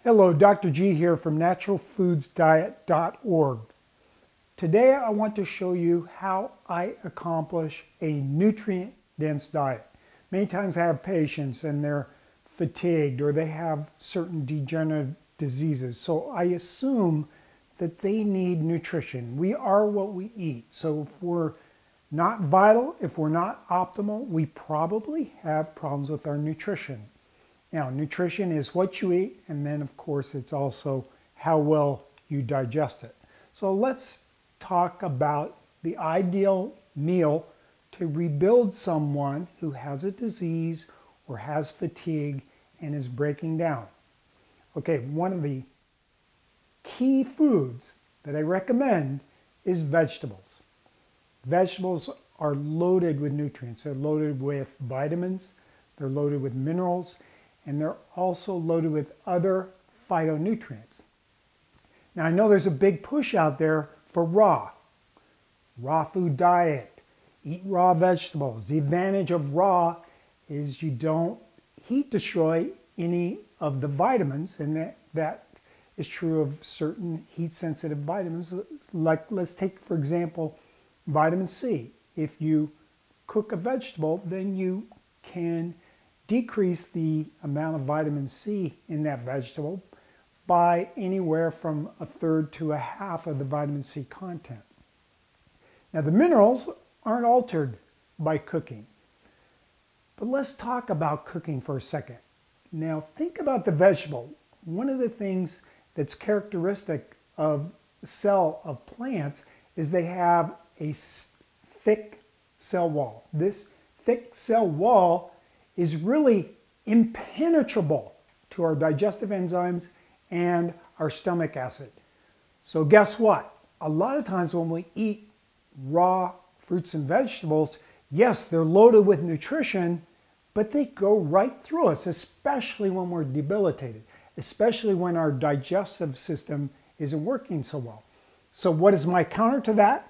Hello, Dr. G here from naturalfoodsdiet.org. Today I want to show you how I accomplish a nutrient-dense diet. Many times I have patients and they're fatigued or they have certain degenerative diseases, so I assume that they need nutrition. We are what we eat, so if we're not vital, if we're not optimal, we probably have problems with our nutrition. Now, nutrition is what you eat, and then of course it's also how well you digest it. So let's talk about the ideal meal to rebuild someone who has a disease or has fatigue and is breaking down. Okay, one of the key foods that I recommend is vegetables. Vegetables are loaded with nutrients. They're loaded with vitamins, they're loaded with minerals, and they're also loaded with other phytonutrients. Now I know there's a big push out there for raw food diet, eat raw vegetables. The advantage of raw is you don't heat destroy any of the vitamins, and that is true of certain heat sensitive vitamins. Like, let's take for example vitamin C. If you cook a vegetable, then you can decrease the amount of vitamin C in that vegetable by anywhere from 1/3 to 1/2 of the vitamin C content. Now the minerals aren't altered by cooking, but let's talk about cooking for a second. Now think about the vegetable. One of the things that's characteristic of the cell of plants is they have a thick cell wall. This thick cell wall is really impenetrable to our digestive enzymes and our stomach acid. So guess what? A lot of times when we eat raw fruits and vegetables, yes, they're loaded with nutrition, but they go right through us, especially when we're debilitated, especially when our digestive system isn't working so well. So what is my counter to that?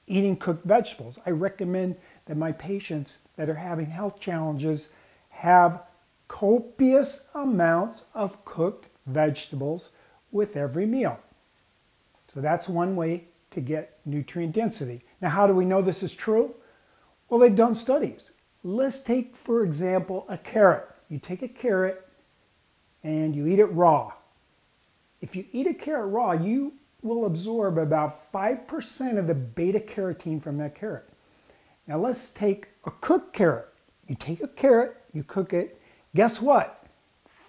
Eating cooked vegetables. I recommend that my patients that are having health challenges have copious amounts of cooked vegetables with every meal. So that's one way to get nutrient density. Now, how do we know this is true? Well, they've done studies. Let's take, for example, a carrot. You take a carrot and you eat it raw. If you eat a carrot raw, you will absorb about 5% of the beta carotene from that carrot. Now let's take a cooked carrot. You take a carrot, you cook it. Guess what?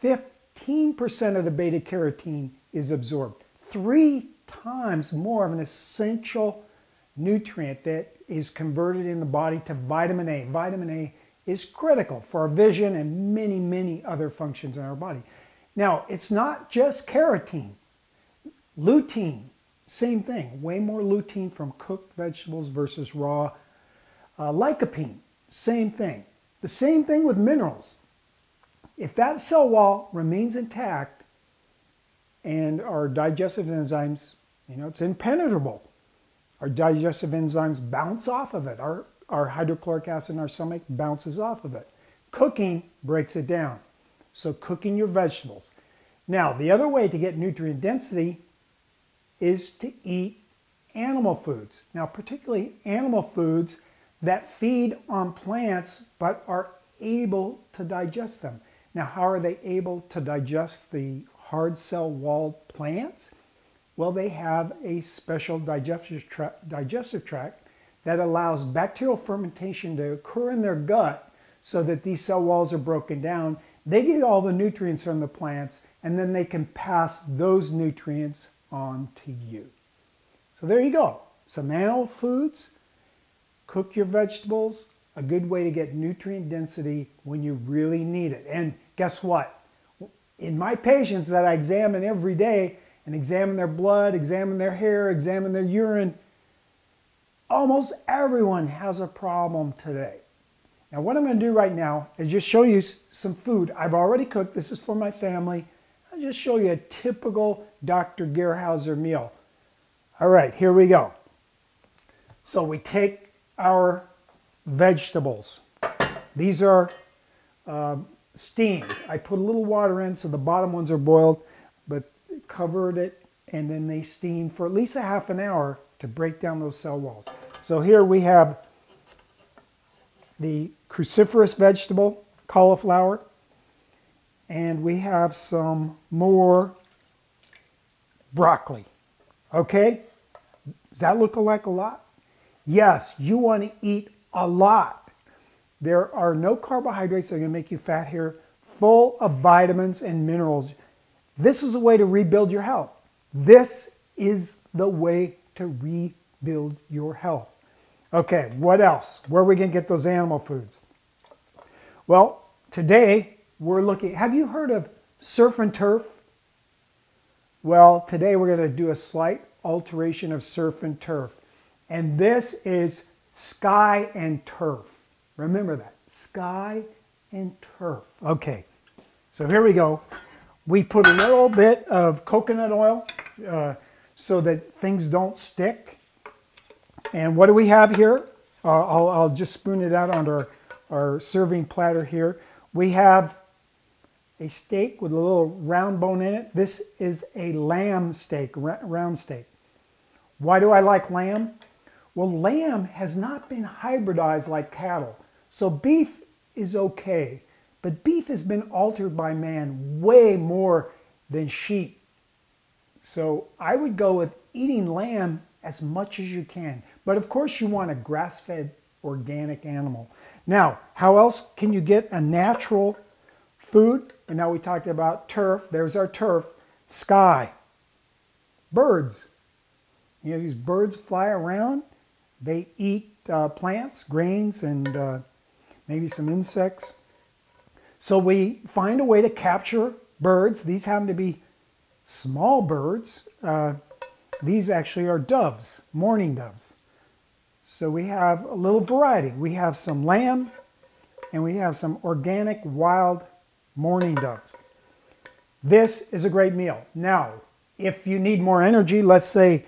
15% of the beta carotene is absorbed. 3 times more of an essential nutrient that is converted in the body to vitamin A. Vitamin A is critical for our vision and many, many other functions in our body. Now, it's not just carotene. Lutein, same thing. Way more lutein from cooked vegetables versus raw. Lycopene, same thing. The same thing with minerals. If that cell wall remains intact and our digestive enzymes, it's impenetrable. Our digestive enzymes bounce off of it. Our hydrochloric acid in our stomach bounces off of it. Cooking breaks it down. So cooking your vegetables. Now, the other way to get nutrient density is to eat animal foods. Now, particularly animal foods that feed on plants but are able to digest them. Now, how are they able to digest the hard cell walled plants? Well, they have a special digestive tract that allows bacterial fermentation to occur in their gut so that these cell walls are broken down. They get all the nutrients from the plants, and then they can pass those nutrients on to you. So there you go. Some animal foods. Cook your vegetables, a good way to get nutrient density when you really need it. And guess what? In my patients that I examine every day and examine their blood, examine their hair, examine their urine, almost everyone has a problem today. Now what I'm going to do right now is just show you some food I've already cooked. This is for my family. I'll just show you a typical Dr. Gerhauser meal. All right, here we go. So we take our vegetables. These are steamed. I put a little water in so the bottom ones are boiled, but covered it, and then they steam for at least a half an hour to break down those cell walls. So here we have the cruciferous vegetable, cauliflower, and we have some more broccoli. Okay? Does that look like a lot? Yes, you want to eat a lot. There are no carbohydrates that are going to make you fat here, full of vitamins and minerals. This is a way to rebuild your health. This is the way to rebuild your health. Okay, what else? Where are we going to get those animal foods? Well, today we're looking, have you heard of surf and turf? Well, today we're going to do a slight alteration of surf and turf. And this is sky and turf. Remember that, sky and turf. Okay, so here we go. We put a little bit of coconut oil so that things don't stick. And what do we have here? I'll just spoon it out onto our serving platter here. We have a steak with a little round bone in it. This is a lamb steak, round steak. Why do I like lamb? Well, lamb has not been hybridized like cattle. So beef is okay, but beef has been altered by man way more than sheep. So I would go with eating lamb as much as you can. But of course you want a grass-fed organic animal. Now, how else can you get a natural food? And now we talked about turf. There's our turf. Sky. Birds. You know, these birds fly around. They eat plants, grains, and maybe some insects. So we find a way to capture birds. These happen to be small birds. These actually are doves, mourning doves. So we have a little variety. We have some lamb, and we have some organic wild mourning doves. This is a great meal. Now, if you need more energy, let's say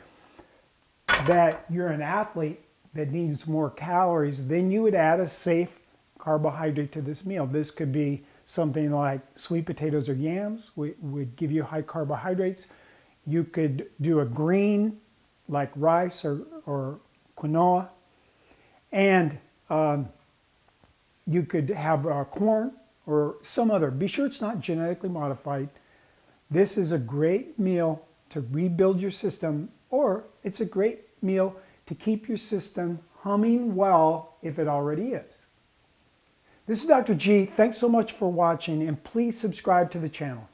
that you're an athlete that needs more calories, then you would add a safe carbohydrate to this meal. This could be something like sweet potatoes or yams, would give you high carbohydrates. You could do a green like rice or quinoa, and you could have corn or some other. Be sure it's not genetically modified. This is a great meal to rebuild your system, or it's a great meal to keep your system humming well if it already is. This is Dr. G. Thanks so much for watching, and please subscribe to the channel.